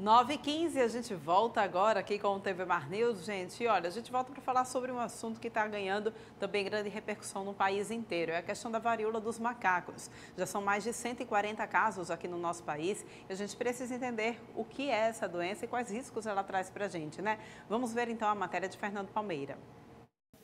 9h15, a gente volta agora aqui com o TV Mar News, gente. E olha, a gente volta para falar sobre um assunto que está ganhando também grande repercussão no país inteiro. É a questão da varíola dos macacos. Já são mais de 140 casos aqui no nosso país e a gente precisa entender o que é essa doença e quais riscos ela traz para a gente, né? Vamos ver então a matéria de Fernando Palmeira.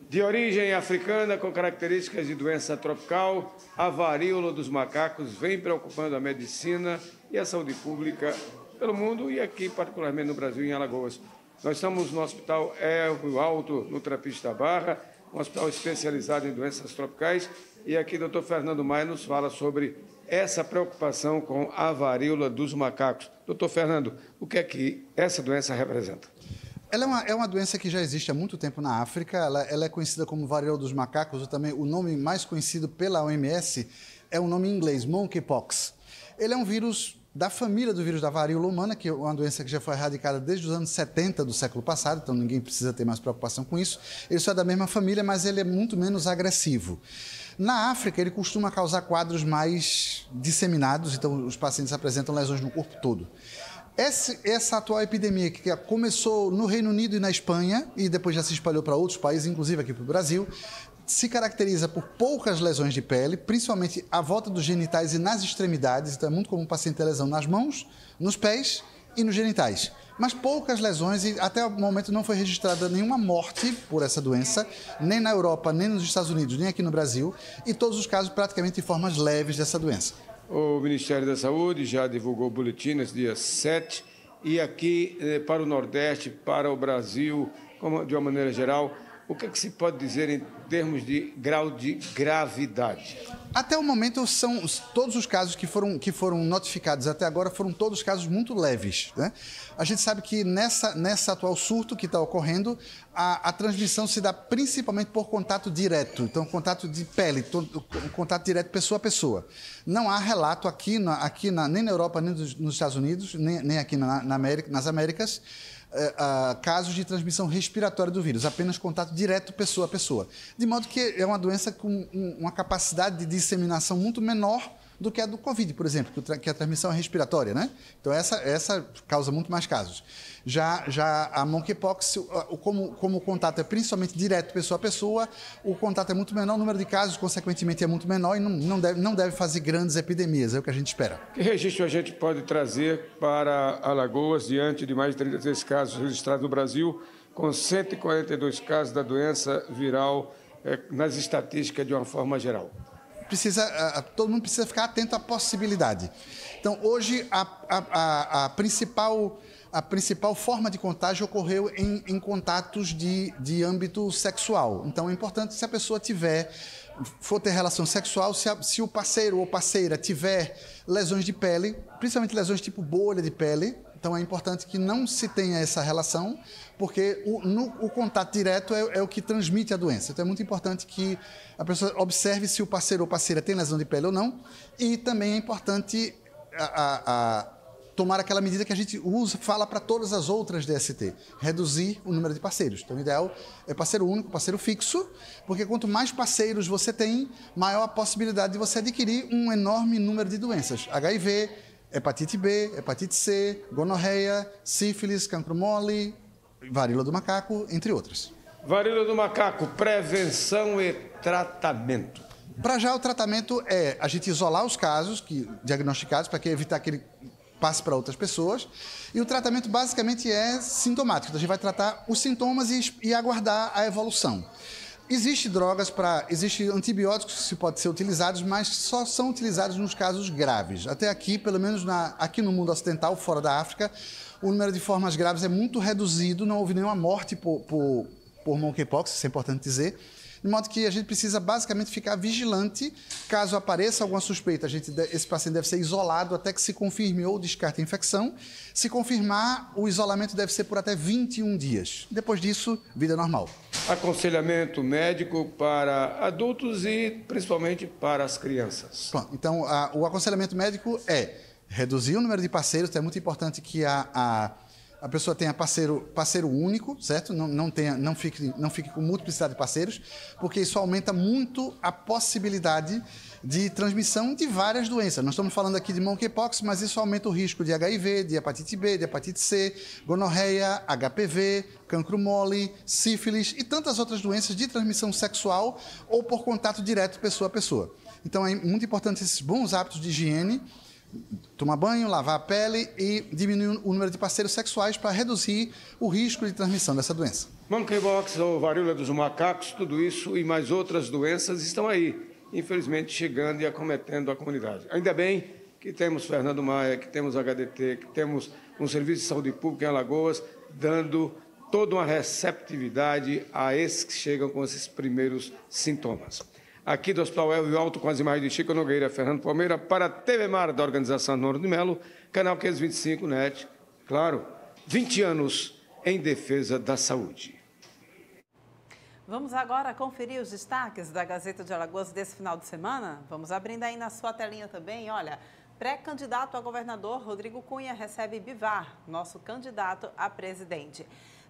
De origem africana, com características de doença tropical, a varíola dos macacos vem preocupando a medicina e a saúde pública pelo mundo e aqui, particularmente no Brasil, em Alagoas. Nós estamos no Hospital Rio Alto, no Trapiche da Barra, um hospital especializado em doenças tropicais, e aqui o Dr. Fernando Maia nos fala sobre essa preocupação com a varíola dos macacos. Dr. Fernando, o que é que essa doença representa? Ela é uma doença que já existe há muito tempo na África, ela é conhecida como varíola dos macacos, ou também o nome mais conhecido pela OMS é o nome em inglês, monkeypox. Ele é um vírus da família do vírus da varíola humana, que é uma doença que já foi erradicada desde os anos 70 do século passado, então ninguém precisa ter mais preocupação com isso. Ele só é da mesma família, mas ele é muito menos agressivo. Na África, ele costuma causar quadros mais disseminados, então os pacientes apresentam lesões no corpo todo. Essa atual epidemia, que começou no Reino Unido e na Espanha, e depois já se espalhou para outros países, inclusive aqui para o Brasil, se caracteriza por poucas lesões de pele, principalmente à volta dos genitais e nas extremidades. Então é muito comum o paciente ter lesão nas mãos, nos pés e nos genitais. Mas poucas lesões e até o momento não foi registrada nenhuma morte por essa doença, nem na Europa, nem nos Estados Unidos, nem aqui no Brasil, e todos os casos praticamente de formas leves dessa doença. O Ministério da Saúde já divulgou o boletim nesse dia 7, e aqui para o Nordeste, para o Brasil, de uma maneira geral, o que é que se pode dizer em termos de grau de gravidade? Até o momento, todos os casos que foram notificados até agora foram todos casos muito leves, né? A gente sabe que nessa atual surto que está ocorrendo, a transmissão se dá principalmente por contato direto, então contato de pele, contato direto pessoa a pessoa. Não há relato nem na Europa, nem nos Estados Unidos, nem aqui nas Américas, casos de transmissão respiratória do vírus, apenas contato direto pessoa a pessoa. De modo que é uma doença com uma capacidade de disseminação muito menor do que a do Covid, por exemplo, que a transmissão é respiratória, né? Então essa causa muito mais casos. Já a monkeypox, como o contato é principalmente direto pessoa a pessoa, o contato é muito menor, o número de casos, consequentemente, é muito menor e não deve fazer grandes epidemias, é o que a gente espera. Que registro a gente pode trazer para Alagoas, diante de mais de 33 casos registrados no Brasil, com 142 casos da doença viral nas estatísticas de uma forma geral? Todo mundo precisa ficar atento à possibilidade. Então, hoje, a principal forma de contágio ocorreu em contatos de âmbito sexual. Então, é importante, se a pessoa for ter relação sexual, se o parceiro ou parceira tiver lesões de pele, principalmente lesões tipo bolha de pele, então é importante que não se tenha essa relação, porque o contato direto é o que transmite a doença. Então é muito importante que a pessoa observe se o parceiro ou parceira tem lesão de pele ou não, e também é importante tomar aquela medida que a gente fala para todas as outras DST, reduzir o número de parceiros. Então o ideal é parceiro único, parceiro fixo, porque quanto mais parceiros você tem, maior a possibilidade de você adquirir um enorme número de doenças. HIV, hepatite B, hepatite C, gonorreia, sífilis, cancro mole, varíola do macaco, entre outras. Varíola do macaco, prevenção e tratamento. Para já, o tratamento é a gente isolar os casos diagnosticados para evitar que ele passe para outras pessoas. E o tratamento basicamente é sintomático. Então, a gente vai tratar os sintomas e aguardar a evolução. Existem antibióticos que podem ser utilizados, mas só são utilizados nos casos graves. Até aqui, pelo menos aqui no mundo ocidental, fora da África, o número de formas graves é muito reduzido, não houve nenhuma morte por monkeypox, isso é importante dizer. De modo que a gente precisa basicamente ficar vigilante. Caso apareça alguma suspeita, esse paciente deve ser isolado até que se confirme ou descarte a infecção. Se confirmar, o isolamento deve ser por até 21 dias. Depois disso, vida normal. Aconselhamento médico para adultos e principalmente para as crianças. Bom, então, o aconselhamento médico é reduzir o número de parceiros. Então é muito importante que a pessoa tenha parceiro único, certo? Não fique com multiplicidade de parceiros, porque isso aumenta muito a possibilidade de transmissão de várias doenças. Nós estamos falando aqui de monkeypox, mas isso aumenta o risco de HIV, de hepatite B, de hepatite C, gonorreia, HPV, cancro mole, sífilis e tantas outras doenças de transmissão sexual ou por contato direto pessoa a pessoa. Então é muito importante esses bons hábitos de higiene, tomar banho, lavar a pele e diminuir o número de parceiros sexuais para reduzir o risco de transmissão dessa doença. Monkeypox ou varíola dos macacos, tudo isso e mais outras doenças estão aí, infelizmente chegando e acometendo a comunidade. Ainda bem que temos Fernando Maia, que temos HDT, que temos um serviço de saúde pública em Alagoas, dando toda uma receptividade a esses que chegam com esses primeiros sintomas. Aqui do Hospital Elvio Alto, com as imagens de Chico Nogueira, Fernando Palmeira, para a TV Mar da Organização Noro de Melo, canal 525 NET. Claro, 20 anos em defesa da saúde. Vamos agora conferir os destaques da Gazeta de Alagoas desse final de semana? Vamos abrindo aí na sua telinha também, olha. Pré-candidato a governador Rodrigo Cunha recebe Bivar, nosso candidato a presidente.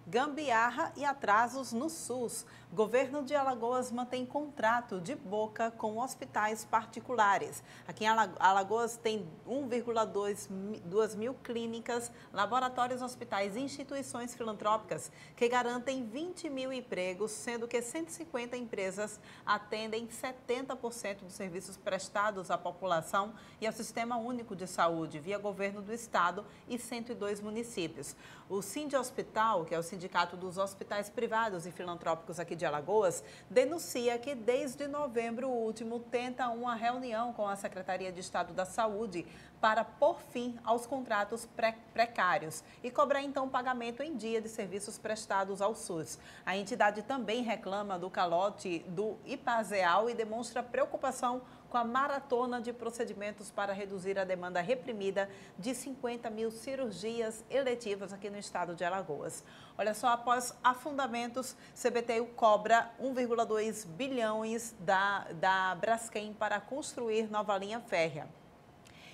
Gambiarra e atrasos no SUS. Governo de Alagoas mantém contrato de boca com hospitais particulares. Aqui em Alagoas tem 1,2 mil clínicas, laboratórios, hospitais e instituições filantrópicas que garantem 20 mil empregos, sendo que 150 empresas atendem 70% dos serviços prestados à população e ao Sistema Único de Saúde, via governo do estado e 102 municípios. O Sindihospital, que é o Sindicato dos Hospitais Privados e Filantrópicos aqui de Alagoas, denuncia que desde novembro último tenta uma reunião com a Secretaria de Estado da Saúde para pôr fim aos contratos precários e cobrar então pagamento em dia de serviços prestados ao SUS. A entidade também reclama do calote do IPASEAL e demonstra preocupação com a maratona de procedimentos para reduzir a demanda reprimida de 50 mil cirurgias eletivas aqui no estado de Alagoas. Olha só, após afundamentos, CBTU cobra 1,2 bilhões da Braskem para construir nova linha férrea.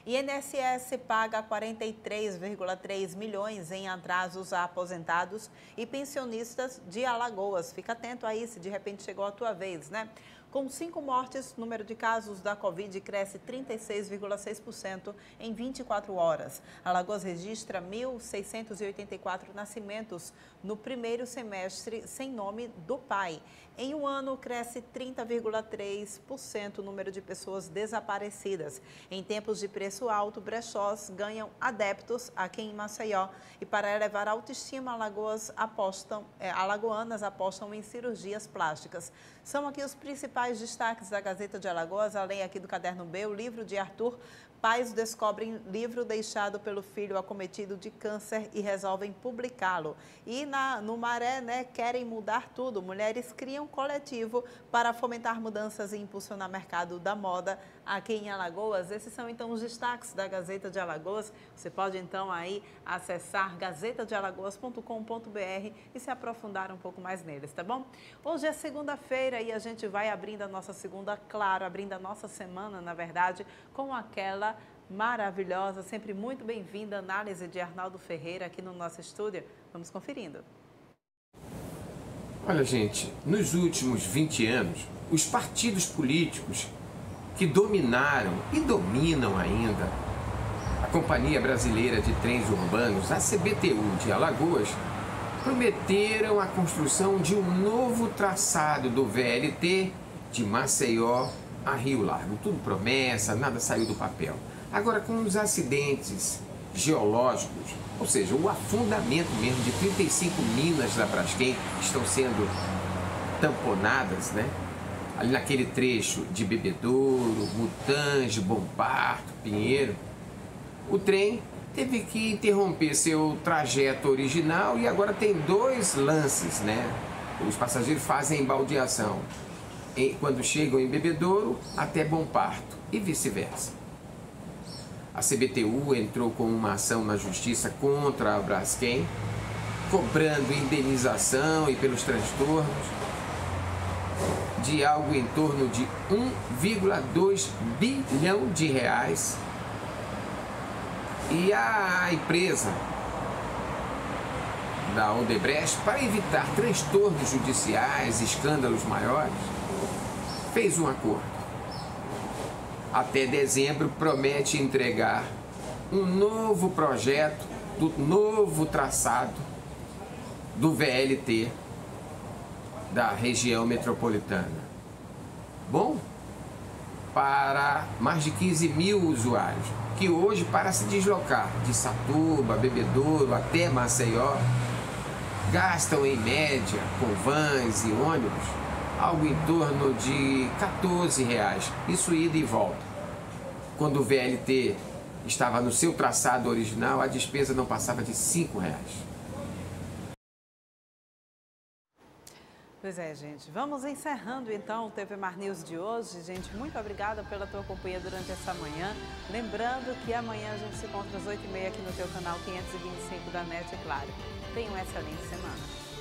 INSS paga 43,3 milhões em atrasos a aposentados e pensionistas de Alagoas. Fica atento aí se de repente chegou a tua vez, né? Com 5 mortes, o número de casos da Covid cresce 36,6% em 24 horas. Alagoas registra 1.684 nascimentos no primeiro semestre sem nome do pai. Em um ano, cresce 30,3% o número de pessoas desaparecidas. Em tempos de preço alto, brechós ganham adeptos aqui em Maceió. E para elevar a autoestima, alagoanas apostam em cirurgias plásticas. São aqui os principais destaques da Gazeta de Alagoas, além aqui do Caderno B, o livro de Arthur. Pais descobrem livro deixado pelo filho acometido de câncer e resolvem publicá-lo. E no Maré, né, querem mudar tudo. Mulheres criam coletivo para fomentar mudanças e impulsionar o mercado da moda aqui em Alagoas. Esses são então os destaques da Gazeta de Alagoas. Você pode então aí acessar gazetadealagoas.com.br e se aprofundar um pouco mais neles, tá bom? Hoje é segunda-feira e a gente vai abrindo a nossa segunda, claro, abrindo a nossa semana, na verdade, com aquela maravilhosa, sempre muito bem-vinda análise de Arnaldo Ferreira aqui no nosso estúdio. Vamos conferindo. Olha, gente, nos últimos 20 anos, os partidos políticos que dominaram e dominam ainda a Companhia Brasileira de Trens Urbanos, a CBTU de Alagoas, prometeram a construção de um novo traçado do VLT de Maceió a Rio Largo. Tudo promessa, nada saiu do papel. Agora, com os acidentes geológicos, ou seja, o afundamento mesmo de 35 minas da Braskem que estão sendo tamponadas, né? Ali naquele trecho de Bebedouro, Mutange, Bom Parto, Pinheiro, o trem teve que interromper seu trajeto original e agora tem 2 lances, né? Os passageiros fazem baldeação quando chegam em Bebedouro até Bom Parto e vice-versa. A CBTU entrou com uma ação na justiça contra a Braskem, cobrando indenização e pelos transtornos de algo em torno de 1,2 bilhão de reais. E a empresa da Odebrecht, para evitar transtornos judiciais e escândalos maiores, fez um acordo. Até dezembro promete entregar um novo projeto do novo traçado do VLT da região metropolitana. Bom, para mais de 15 mil usuários, que hoje, para se deslocar de Satuba, Bebedouro até Maceió, gastam em média, com vans e ônibus, algo em torno de R$14, isso ida e volta. Quando o VLT estava no seu traçado original, a despesa não passava de R$5. Pois é, gente. Vamos encerrando, então, o TV Mar News de hoje. Gente, muito obrigada pela tua companhia durante essa manhã. Lembrando que amanhã a gente se encontra às 8h30 aqui no teu canal 525 da NET, claro. Tenha uma excelente semana.